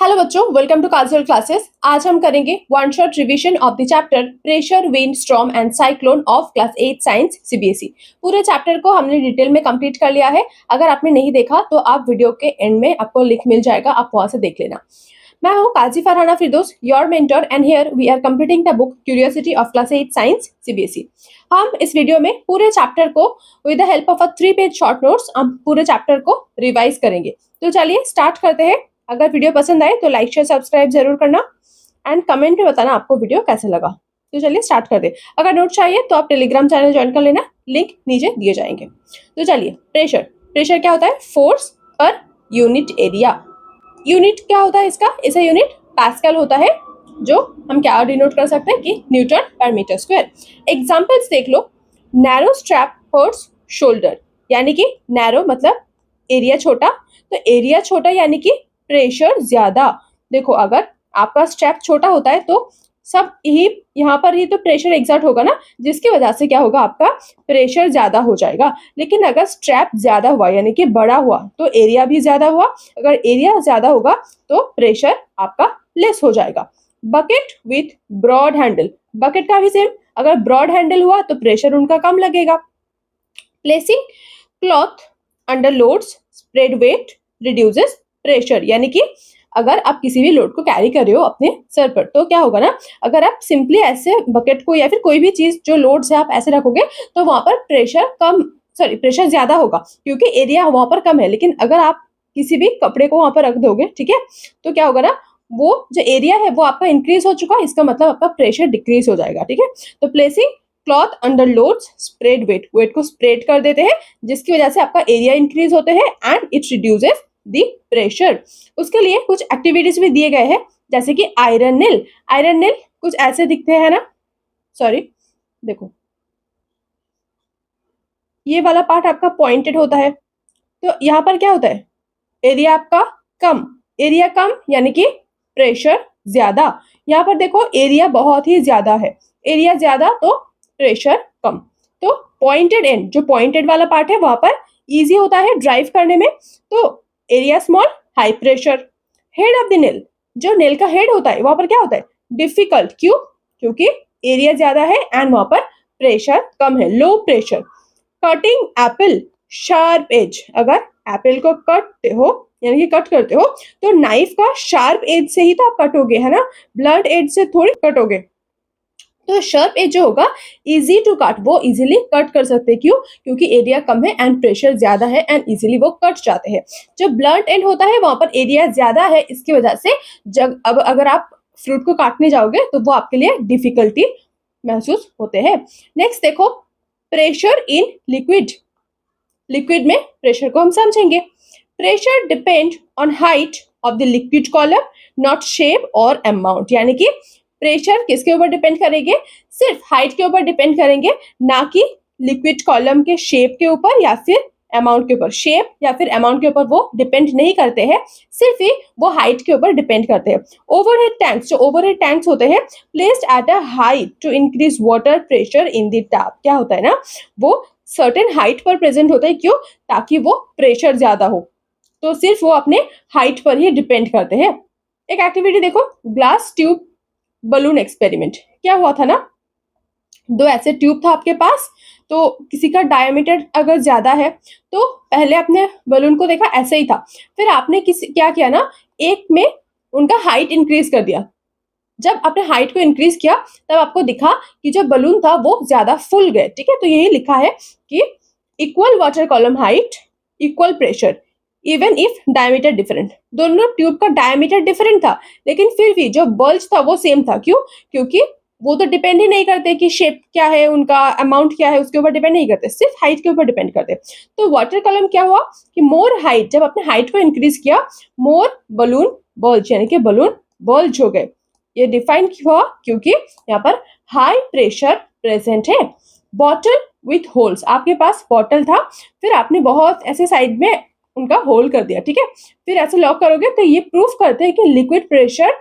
Hello बच्चों, welcome to Kajal classes. आज हम करेंगे one shot revision of the chapter pressure, wind, storm and cyclone of class 8 science CBSE. पूरे chapter को हमने डिटेल में कंप्लीट कर लिया है। अगर आपने नहीं देखा तो आप वीडियो के एंड में आपको लिंक मिल जाएगा, आप वहां से देख लेना। मैं हूँ Kazi Farhana Firdaus, your mentor, and here we are completing the book Curiosity of class 8 science CBSE. हम इस वीडियो में पूरे चैप्टर को with the help of a 3 page short notes हम पूरे चैप्टर को रिवाइज करेंगे। तो चलिए स्टार्ट करते हैं। अगर वीडियो पसंद आए तो लाइक शेयर सब्सक्राइब जरूर करना एंड कमेंट में बताना आपको वीडियो कैसे लगा। तो चलिए स्टार्ट कर दे। अगर नोट चाहिए तो आप टेलीग्राम चैनल ज्वाइन कर लेना, लिंक नीचे दिए जाएंगे। तो चलिए, प्रेशर प्रेशर क्या होता है? Force per unit area. Unit क्या होता है इसका? इसका यूनिट पास्कल होता है, जो हम क्या डिनोट कर सकते हैं कि न्यूटन पर मीटर स्क्वायर। एग्जाम्पल्स देख लो। नैरो स्ट्रैप हर्ट्स शोल्डर, यानी कि नैरो मतलब एरिया छोटा, तो एरिया छोटा यानी कि प्रेशर ज्यादा। देखो, अगर आपका स्ट्रैप छोटा होता है तो सब ही यहाँ पर ही तो प्रेशर एग्जर्ट होगा ना, जिसकी वजह से क्या होगा, आपका प्रेशर ज्यादा हो जाएगा। लेकिन अगर स्ट्रैप ज्यादा हुआ यानी कि बड़ा हुआ तो एरिया भी ज्यादा हुआ। अगर एरिया ज्यादा होगा तो प्रेशर आपका लेस हो जाएगा। Bucket with broad handle, bucket का भी सेम, अगर ब्रॉड हैंडल हुआ तो प्रेशर उनका कम लगेगा। Placing cloth under loads spread weight reduces pressure, यानी कि अगर आप किसी भी लोड को कैरी कर रहे हो अपने सर पर तो क्या होगा ना, अगर आप सिंपली ऐसे बकेट को या फिर कोई भी चीज जो लोड से आप ऐसे रखोगे तो वहां पर प्रेशर ज्यादा होगा क्योंकि एरिया वहां पर कम है। लेकिन अगर आप किसी भी कपड़े को वहां पर रख दोगे, ठीक है, तो क्या होगा ना, वो जो एरिया है वो आपका इंक्रीज हो चुका है, इसका मतलब आपका प्रेशर डिक्रीज हो जाएगा। ठीक है, तो placing cloth under loads spread weight, weight को स्प्रेड कर देते हैं जिसकी वजह से आपका एरिया इंक्रीज होते हैं and it reduces the pressure. उसके लिए कुछ एक्टिविटीज भी दिए गए हैं, जैसे कि आयरन नेल। आयरन नेल कुछ ऐसे दिखते हैं ना, सॉरी देखो, ये वाला पार्ट आपका पॉइंटेड होता है, तो यहाँ पर क्या होता है, एरिया आपका कम, एरिया कम यानी कि प्रेशर ज्यादा। यहाँ पर देखो एरिया बहुत ही ज्यादा है, एरिया ज्यादा तो प्रेशर कम। तो पॉइंटेड एंड, जो पॉइंटेड वाला पार्ट है वहां पर इजी होता है ड्राइव करने में, तो area small high pressure. Head of the nail, जो नेल का हेड होता है वहां पर क्या होता है, डिफिकल्ट। क्यों? क्योंकि एरिया ज्यादा है एंड वहां पर प्रेशर कम है, low pressure. Cutting apple sharp edge, अगर एप्पल को कटते हो यानी कि कट करते हो तो नाइफ का शार्प एज से ही तो आप कटोगे, है ना, ब्लंट एज से थोड़ी कटोगे। तो शार्प एज जो होगा इजी टू कट, वो इजीली कट कर सकते हैं। क्यों? क्योंकि एरिया कम है एंड प्रेशर ज्यादा है एंड इजीली वो कट जाते हैं। जो ब्लंट एंड होता है वहां पर एरिया ज्यादा है, इसकी वजह से जब अब अगर आप फ्रूट को काटने जाओगे तो वो आपके लिए डिफिकल्टी महसूस होते हैं। नेक्स्ट देखो, प्रेशर इन लिक्विड। लिक्विड में प्रेशर को हम समझेंगे। Pressure depend on height of the liquid column, not shape और अमाउंट, यानी कि प्रेशर किसके ऊपर डिपेंड करेंगे, सिर्फ हाइट के ऊपर डिपेंड करेंगे, ना कि लिक्विड कॉलम के शेप के ऊपर या फिर अमाउंट के ऊपर। शेप या फिर अमाउंट के ऊपर वो डिपेंड नहीं करते हैं, सिर्फ ही वो हाइट के ऊपर डिपेंड करते हैं। ओवरहेड टैंक्स, जो ओवरहेड टैंक्स होते हैं placed at a height to increase water pressure in the tap, क्या होता है ना, वो सर्टेन हाइट पर प्रेजेंट होता है। क्यों? ताकि वो प्रेशर ज्यादा हो, तो सिर्फ वो अपने हाइट पर ही डिपेंड करते हैं। एक एक्टिविटी देखो, ग्लास ट्यूब बलून एक्सपेरिमेंट। क्या हुआ था ना, दो ऐसे ट्यूब था आपके पास, तो किसी का डायमीटर अगर ज्यादा है तो पहले अपने बलून को देखा ऐसे ही था, फिर आपने क्या किया ना, एक में उनका हाइट इंक्रीज कर दिया। जब आपने हाइट को इंक्रीज किया तब आपको दिखा कि जो बलून था वो ज्यादा फुल गए। ठीक है, तो यही लिखा है कि equal water column height equal pressure even if diameter different. दोनों ट्यूब का डायमीटर डिफरेंट था लेकिन फिर भी जो बल्ज था वो सेम था। क्यों? क्योंकि वो तो डिपेंड ही नहीं करते कि शेप क्या है, उनका अमाउंट क्या है, उसके ऊपर डिपेंड नहीं करते, सिर्फ हाइट के ऊपर डिपेंड करते। तो वाटर कॉलम क्या हुआ कि मोर हाइट, जब अपने हाइट को इंक्रीज किया, मोर बलून बल्ज, यानी कि बलून बल्ज हो गए। ये डिफाइन हुआ क्योंकि यहाँ पर हाई प्रेशर प्रेजेंट है। बॉटल विथ होल्स, आपके पास बॉटल था, फिर आपने बहुत ऐसे साइड में उनका होल कर दिया। ठीक है, फिर ऐसे लॉक करोगे तो ये प्रूफ करते हैं कि liquid pressure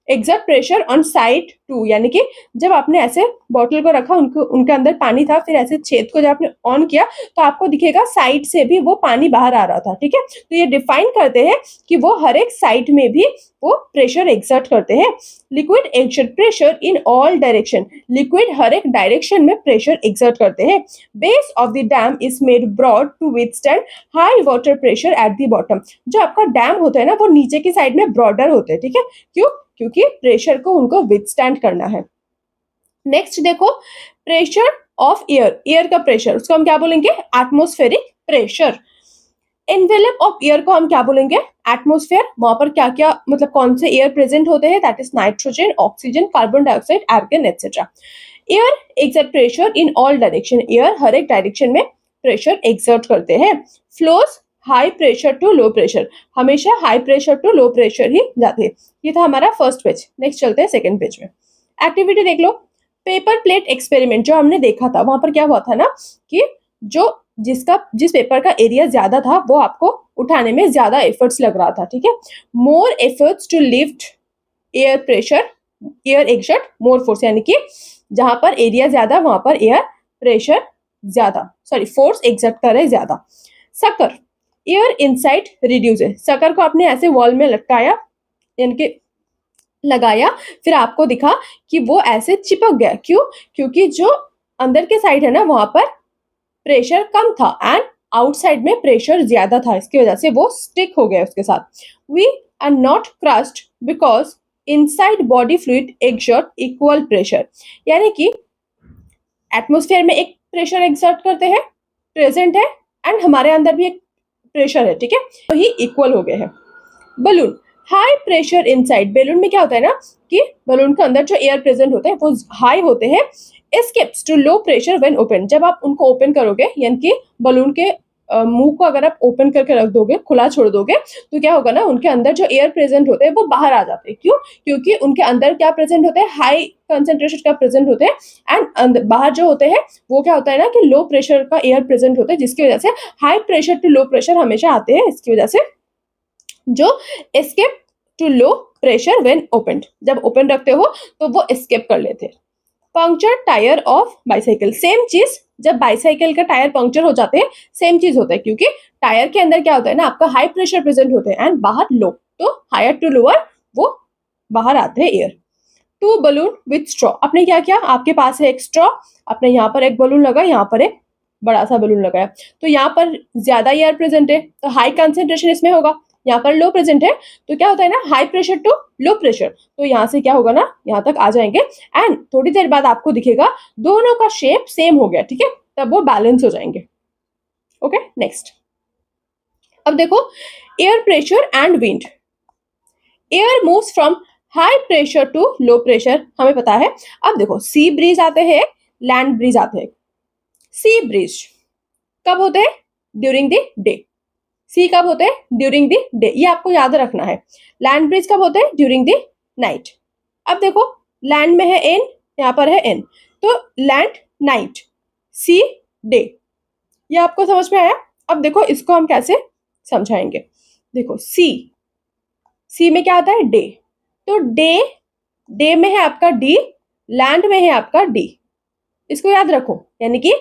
exert pressure on side too, यानी कि जब आपने ऐसे बॉटल को रखा, उनके अंदर पानी था, फिर ऐसे छेद को जब आपने ऑन किया तो आपको दिखेगा साइड से भी वो पानी बाहर आ रहा था, ठीक है। तो ये डिफाइन करते हैं कि वो हर एक साइड में भी वो प्रेशर एग्जर्ट करते हैं। Liquid exert pressure in all direction, liquid हर एक डायरेक्शन में प्रेशर एग्जर्ट करते हैं। Base of the dam is made broad to withstand high water pressure at the bottom. जो आपका डैम होता है ना, वो नीचे की साइड में ब्रॉडर होते हैं, ठीक है। क्यों? क्योंकि प्रेशर को उनको विथस्टैंड करना है। नेक्स्ट देखो, प्रेशर ऑफ एयर, एयर का प्रेशर, उसको हम क्या बोलेंगे? Atmospheric pressure. Envelope of air को हम क्या बोलेंगे? एटमॉस्फेयर। वहां पर क्या क्या मतलब कौन से एयर प्रेजेंट होते हैं? That is nitrogen, oxygen, carbon dioxide, argon etcetera. Air exert pressure in all direction, air हर एक डायरेक्शन में प्रेशर एक्सर्ट करते हैं। Flows high pressure to low pressure, हमेशा high pressure to low pressure ही जाते हैं। ये था हमारा फर्स्ट पेज। नेक्स्ट चलते हैं सेकंड पेज में। एक्टिविटी देख लो। पेपर प्लेट एक्सपेरिमेंट जो हमने देखा था, वहां पर क्या हुआ था ना कि जिस पेपर का एरिया ज्यादा था वो आपको उठाने में ज्यादा एफर्ट्स लग रहा था, ठीक है। More efforts to lift air pressure, air exert more force, यानी कि जहां पर एरिया ज्यादा वहां पर एयर प्रेशर ज्यादा, सॉरी फोर्स एक्सर्ट करे ज्यादा। Sucker, air inside reduces, sucker को आपने ऐसे वॉल में लटकाया यानी कि लगाया, फिर आपको दिखा कि वो ऐसे चिपक गया। क्यों? क्योंकि जो अंदर के साइड है ना वहां पर प्रेशर कम था एंड आउटसाइड में प्रेशर ज्यादा था, इसकी वजह से वो स्टिक हो गया उसके साथ। We are not crushed because inside body fluid exert equal pressure, यानी कि एटमॉस्फेयर में एक प्रेशर एक्सर्ट करते हैं, प्रेजेंट है, एंड हमारे अंदर भी एक प्रेशर है, ठीक है, तो ही इक्वल हो गए हैं। Balloon, high pressure inside, balloon में क्या होता है ना कि बलून के अंदर जो एयर प्रेजेंट होते हैं वो हाई होते हैं। Escapes to low pressure when open, जब आप उनको ओपन करोगे यानी कि बलून के मुंह को अगर आप ओपन करके रख दोगे, खुला छोड़ दोगे, तो क्या होगा ना, उनके अंदर जो एयर प्रेजेंट होते हैं वो बाहर आ जाते हैं। क्यों? क्योंकि उनके अंदर क्या प्रेजेंट होते हैं? हाई कंसेंट्रेशन का प्रेजेंट होते हैं, एंड बाहर जो होते हैं वो क्या होता है ना कि लो प्रेशर का एयर प्रेजेंट होता है, जिसकी वजह से high pressure to low pressure हमेशा आते हैं। इसकी वजह से जो escape to low pressure when opened, जब ओपन रखते हो तो वो एस्केप कर लेते हैं। Puncture tyre of bicycle, same चीज, जब बाइसाइकिल का टायर पंक्चर हो जाते हैं सेम चीज होता है, क्योंकि टायर के अंदर क्या होता है ना, आपका हाई प्रेशर प्रेजेंट होते हैं एंड बाहर लो, तो हायर टू लोअर वो बाहर आते हैं air. Two balloon with straw, आपने क्या किया? आपके पास है एक स्ट्रॉ, आपने यहाँ पर एक बलून लगा, यहाँ पर एक बड़ा सा बलून लगाया, तो यहाँ पर ज्यादा एयर प्रेजेंट है तो हाई कंसेंट्रेशन इसमें होगा, यहाँ पर लो प्रेजेंट है तो क्या होता है ना, high pressure to low pressure, तो यहाँ से क्या होगा ना, यहाँ तक आ जाएंगे एंड थोड़ी देर बाद आपको दिखेगा दोनों का शेप सेम हो गया, ठीक है, तब वो बैलेंस हो जाएंगे। Okay, next. अब देखो, air pressure and wind. Air moves from high pressure to low pressure, हमें पता है। अब देखो, सी ब्रीज आते हैं, लैंड ब्रीज आते हैं। सी ब्रीज कब होते हैं? During the day. सी कब होते हैं? ड्यूरिंग द डे, ये आपको याद रखना है। लैंड ब्रीज कब होते हैं? During the night. अब देखो, लैंड में है एन, यहाँ पर है एन, तो लैंड नाइट, सी डे, ये आपको समझ में आया? अब देखो इसको हम कैसे समझाएंगे। देखो, सी में क्या आता है? डे, तो डे में है आपका डी, लैंड में है आपका डी, इसको याद रखो। यानी कि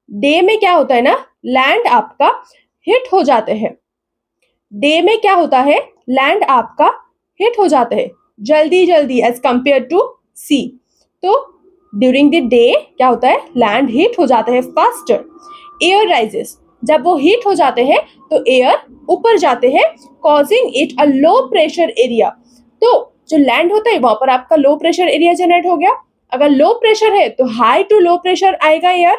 डे में क्या होता है ना, लैंड आपका हिट हो जाते हैं, डे में क्या होता है, लैंड आपका हिट हो जाते हैं जल्दी जल्दी एज कंपेयर टू सी। तो ड्यूरिंग द डे क्या होता है, लैंड हिट हो जाते हैं फास्टर। एयर राइजेस, जब वो हीट हो जाते हैं तो एयर ऊपर जाते हैं, causing it a low pressure area. तो जो लैंड होता है वहां पर आपका लो प्रेशर एरिया जनरेट हो गया। अगर लो प्रेशर है तो हाई टू लो प्रेशर आएगा एयर,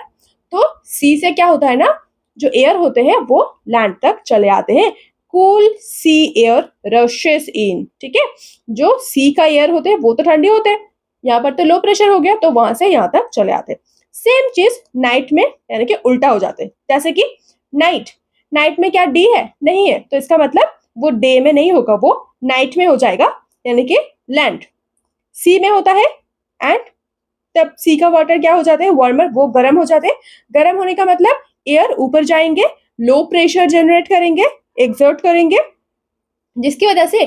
तो सी से क्या होता है ना, जो एयर होते हैं वो लैंड तक चले आते हैं। कूल सी एयर रशेस इन, ठीक है, जो सी का एयर होते हैं वो तो ठंडे होते हैं, यहाँ पर तो लो प्रेशर हो गया तो वहां से यहाँ तक चले आते हैं। सेम चीज नाइट में, यानी कि उल्टा हो जाते हैं। जैसे कि नाइट में क्या डी है? नहीं है, तो इसका मतलब वो डे में नहीं होगा, वो नाइट में हो जाएगा, यानी कि लैंड सी में होता है एंड तब सी का वाटर क्या हो जाते हैं, वार्मर, वो गर्म हो जाते हैं। गर्म होने का मतलब एयर ऊपर जाएंगे, लो प्रेशर जनरेट करेंगे, एक्सर्ट करेंगे, जिसकी वजह से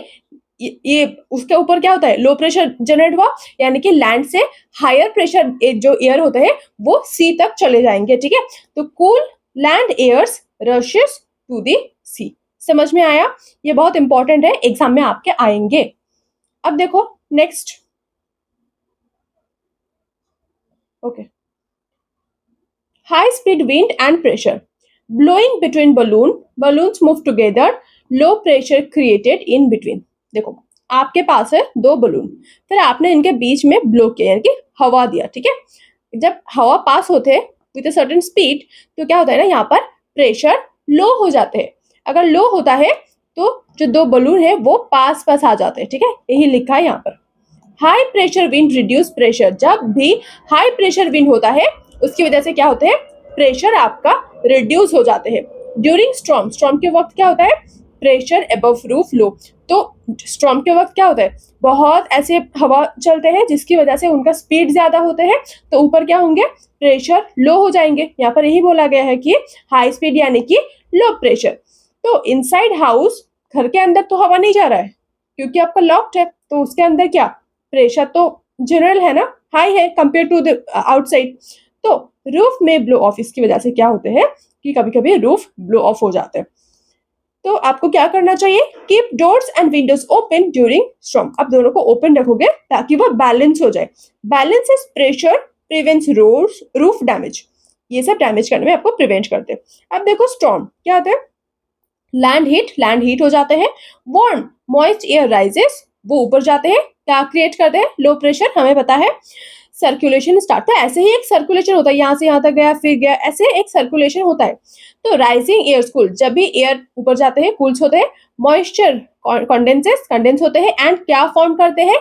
ये उसके ऊपर क्या होता है, लो प्रेशर जनरेट हुआ, यानी कि लैंड से हायर प्रेशर जो एयर होता है वो सी तक चले जाएंगे, ठीक है। तो cool land airs rushes to the sea. समझ में आया? ये बहुत इंपॉर्टेंट है, एग्जाम में आपके आएंगे। अब देखो next, okay, high speed wind and pressure blowing between balloons move together, low pressure created in between. देखो आपके पास है दो बलून, फिर आपने इनके बीच में ब्लो किया, यानी कि हवा दिया, ठीक है। जब हवा पास होते हैं विद अ सर्टेन स्पीड, तो क्या होता है ना, यहाँ पर प्रेशर लो हो जाते हैं। अगर लो होता है तो जो दो बलून है वो पास पास आ जाते हैं, ठीक है, यही लिखा है यहाँ पर। High pressure wind reduce pressure, जब भी हाई प्रेशर विंड होता है उसकी वजह से क्या होते हैं, प्रेशर आपका रिड्यूस हो जाते हैं। ड्यूरिंग स्टॉर्म, स्टॉर्म के वक्त क्या होता है, प्रेशर अबव रूफ लो। तो स्टॉर्म के वक्त क्या होता है, बहुत ऐसे हवा चलते हैं जिसकी वजह से उनका स्पीड ज्यादा होते हैं, तो ऊपर क्या होंगे, प्रेशर लो हो जाएंगे। यहाँ पर यही बोला गया है कि हाई स्पीड यानी कि लो प्रेशर। तो इनसाइड हाउस, घर के अंदर तो हवा नहीं जा रहा है क्योंकि आपका लॉक्ड है, तो उसके अंदर क्या प्रेशर तो जनरल है ना, हाई है कंपेयर टू द आउटसाइड। तो रूफ में ब्लो ऑफ, इसकी वजह से क्या होते हैं कि कभी कभी रूफ ब्लो ऑफ हो जाते हैं। तो आपको क्या करना चाहिए, keep doors and Windows open during storm. आप दोनों को ओपन रखोगे ताकि वो बैलेंस हो जाए। Balances pressure, prevents roof damage, ये सब डैमेज करने में आपको प्रिवेंट करते हैं। अब देखो स्टॉर्म क्या होता है, लैंड हीट हो जाते हैं। वार्म मॉइस्ट एयर राइजेस, वो ऊपर जाते हैं, क्या क्रिएट करते हैं, लो प्रेशर, हमें पता है। सर्कुलेशन स्टार्ट, तो ऐसे ही एक सर्कुलेशन होता है, यहाँ से यहाँ तक गया फिर गया, ऐसे एक सर्कुलेशन होता है। तो राइजिंग एयर कूल, जब भी एयर ऊपर जाते हैं कूल्स होते हैं। मॉइस्चर कंडेंस होते हैं, एंड क्या फॉर्म करते हैं,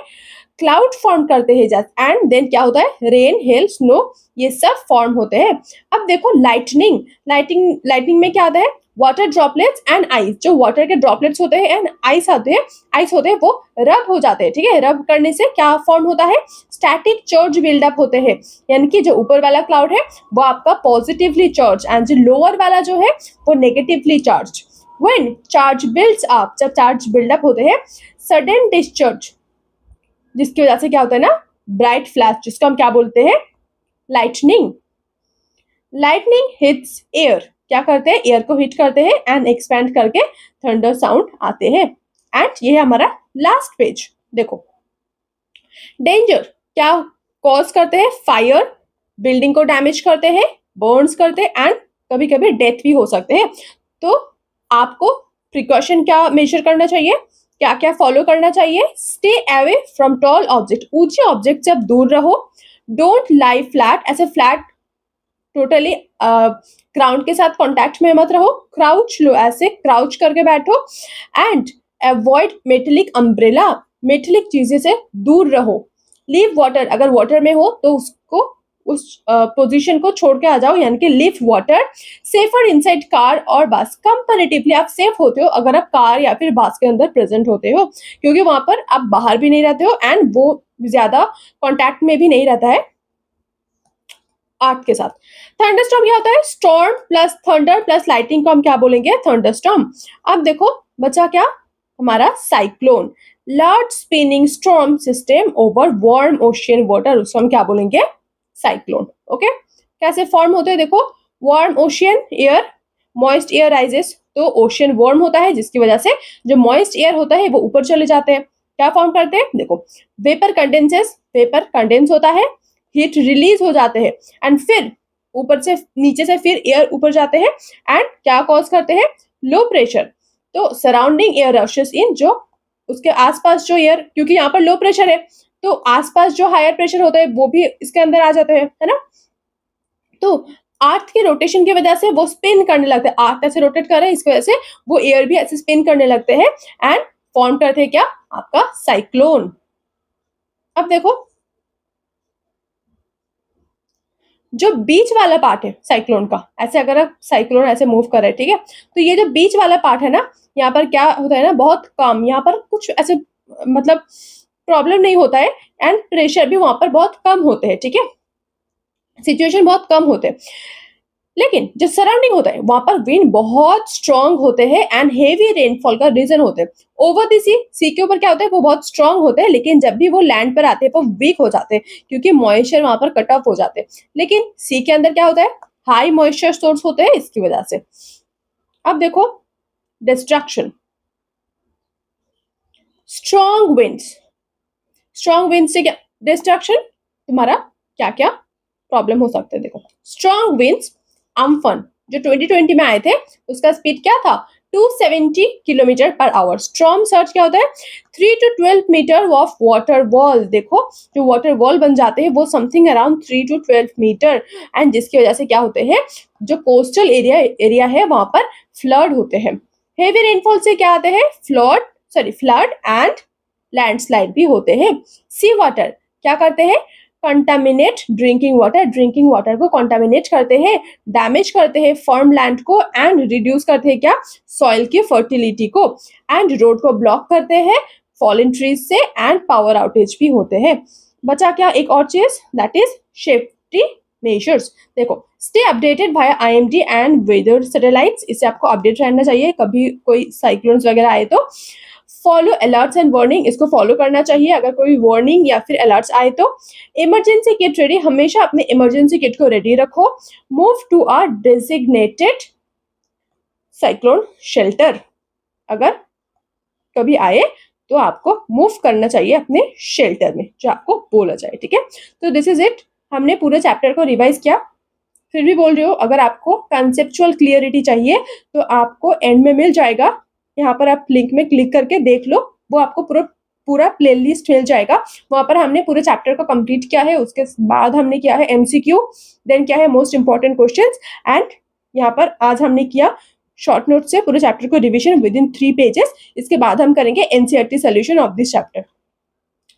क्लाउड फॉर्म करते हैं जस्ट, एंड देन क्या होता है, रेन हेल स्नो, ये सब फॉर्म होते हैं। अब देखो लाइटनिंग में क्या आता है, वाटर ड्रॉपलेट्स एंड आइस, जो वाटर के ड्रॉपलेट्स होते हैं एंड आइस होते हैं वो रब हो जाते हैं, ठीक है। रब करने से क्या फॉर्म होता है, स्टैटिक चार्ज बिल्डअप होते हैं, यानी कि जो ऊपर वाला क्लाउड है वो आपका पॉजिटिवली चार्ज, एंड जो लोअर वाला जो है वो negatively charge. When charge builds up, जब चार्ज बिल्डअप होते हैं, सडन डिस्चार्ज, जिसकी वजह से क्या होता है ना, ब्राइट फ्लैश, जिसको हम क्या बोलते हैं, लाइटनिंग हिट्स एयर, क्या करते हैं, एयर को हिट करते हैं एंड एक्सपैंड करके थंडर साउंड आते हैं। एंड ये है हमारा लास्ट पेज। देखो डेंजर क्या कॉज करते हैं, फायर, बिल्डिंग को डैमेज करते हैं, बर्न्स करते हैं, एंड कभी कभी डेथ भी हो सकते हैं। तो आपको प्रिकॉशन क्या मेजर करना चाहिए, क्या क्या फॉलो करना चाहिए, stay away from tall object, ऊंचे ऑब्जेक्ट से आप दूर रहो। डोंट लाई फ्लैट, ऐसे फ्लैट टोटली ग्राउंड के साथ कांटेक्ट में मत रहो। क्राउच लो, ऐसे क्राउच करके बैठो। And avoid metallic umbrella, metallic चीजें से दूर रहो। लीव वाटर, अगर वाटर में हो तो उसको उस पोजीशन को छोड़ के आ जाओ, यानी कि leave water. Safer inside car और बस, कंपैरेटिवली आप सेफ होते हो अगर आप कार या फिर बस के अंदर प्रेजेंट होते हो, क्योंकि वहां पर आप बाहर भी नहीं रहते हो एंड वो ज्यादा कांटेक्ट में भी नहीं रहता है आर्ट के साथ। थंडरस्टॉर्म क्या होता है, storm plus thunder plus lighting को हम क्या बोलेंगे, थंडरस्टॉर्म। अब देखो बचा क्या हमारा, cyclone, large spinning storm system over warm ocean water, उसको हम क्या बोलेंगे, साइक्लोन। ओके, कैसे फॉर्म होते हैं, देखो warm ocean air, moist air rises, तो ओशियन वार्म होता है जिसकी वजह से जो मॉइस्ट एयर होता है वो ऊपर चले जाते हैं, क्या फॉर्म करते हैं, देखो वेपर कंडेंसेस, वेपर कंडेंस होता है, हीट रिलीज हो जाते हैं, एंड फिर ऊपर से नीचे से फिर एयर ऊपर जाते हैं, एंड क्या कॉज करते हैं, लो प्रेशर। तो सराउंडिंग एयर रशेस इन, जो उसके आसपास जो एयर, क्योंकि यहाँ पर लो प्रेशर है तो आसपास जो हायर प्रेशर होता है वो भी इसके अंदर आ जाते हैं, है ना। तो अर्थ के रोटेशन की वजह से वो स्पिन करने लगते हैं, अर्थ ऐसे रोटेट कर रहे हैं, इसकी वजह से वो एयर भी ऐसे स्पिन करने लगते हैं एंड फॉर्म करते हैं क्या, आपका साइक्लोन। अब देखो जो बीच वाला पार्ट है साइक्लोन का, ऐसे अगर आप साइक्लोन ऐसे मूव कर रहे हैं, ठीक है, तो ये जो बीच वाला पार्ट है ना, यहाँ पर क्या होता है ना, बहुत कम, यहाँ पर कुछ ऐसे मतलब प्रॉब्लम नहीं होता है, एंड प्रेशर भी वहां पर बहुत कम होते हैं, ठीक है, सिचुएशन बहुत कम होते हैं। लेकिन जो सराउंडिंग होता है वहां पर विंड बहुत स्ट्रांग होते हैं एंड हेवी रेनफॉल का रीजन होते हैं। ओवर द सी के ऊपर क्या होता है, वो बहुत स्ट्रांग होते हैं, लेकिन जब भी वो लैंड पर आते हैं वो वीक हो जाते हैं क्योंकि मॉइस्चर वहां पर कट ऑफ हो जाते हैं। लेकिन सी के अंदर क्या होता है, हाई मॉइस्चर सोर्स होते हैं इसकी वजह से। अब देखो destruction, strong winds, strong wind से क्या डिस्ट्रक्शन, तुम्हारा क्या क्या प्रॉब्लम हो सकते हैं। देखो स्ट्रॉन्ग विंड्स, अम्फन जो 2020 में आए थे उसका स्पीड क्या था 270 kilometre per hour. Storm search क्या होता है 3 to 12 metre of water wall. देखो जो वाटर वॉल बन जाते हैं वो something around 3 to 12 metre and जिसकी वजह से क्या होते हैं, जो कोस्टल एरिया है वहां पर फ्लड होते हैं। हेवी रेनफॉल से क्या आते हैं, फ्लड एंड लैंडस्लाइड भी होते हैं। सी वाटर क्या करते हैं, कंटामिनेट ड्रिंकिंग वाटर को कंटामिनेट करते हैं, डैमेज करते हैं फर्म लैंड को एंड रिड्यूस करते हैं क्या, सॉइल की फर्टिलिटी को एंड रोड को ब्लॉक करते हैं फॉलन ट्रीज से एंड पावर आउटेज भी होते हैं। बचा क्या एक और चीज, दैट इज सेफ्टी मेजर्स। देखो स्टे अपडेटेड भाई IMD एंड वेदर सैटेलाइट्स, इससे आपको अपडेट रहना चाहिए कभी कोई साइक्लोन्स वगैरह आए तो। फॉलो अलर्ट्स एंड वार्निंग, इसको फॉलो करना चाहिए अगर कोई वार्निंग या फिर अलर्ट्स आए तो। इमरजेंसी किट रेडी, हमेशा अपने इमरजेंसी किट को रेडी रखो। Move to a designated cyclone shelter, अगर कभी आए तो आपको मूव करना चाहिए अपने शेल्टर में जो आपको बोला जाए, ठीक है। तो दिस इज इट, हमने पूरे चैप्टर को रिवाइज किया। फिर भी बोल रही हूँ अगर आपको कंसेप्चुअल क्लियरिटी चाहिए तो आपको एंड में मिल जाएगा, यहाँ पर आप लिंक में क्लिक करके देख लो, वो आपको पूरा प्लेलिस्ट मिल जाएगा। वहां पर हमने पूरे चैप्टर को कंप्लीट किया है, उसके बाद हमने किया है MCQ, देन क्या है मोस्ट इंपॉर्टेंट क्वेश्चंस एंड यहाँ पर आज हमने किया शॉर्ट नोट से पूरे चैप्टर को रिविजन विद इन 3 पेजेस। इसके बाद हम करेंगे NCERT solution of this chapter.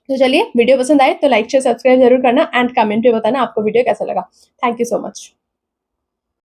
तो चलिए वीडियो पसंद आए तो लाइक शेयर सब्सक्राइब जरूर करना एंड कमेंट में बताना आपको वीडियो कैसा लगा। Thank you so much.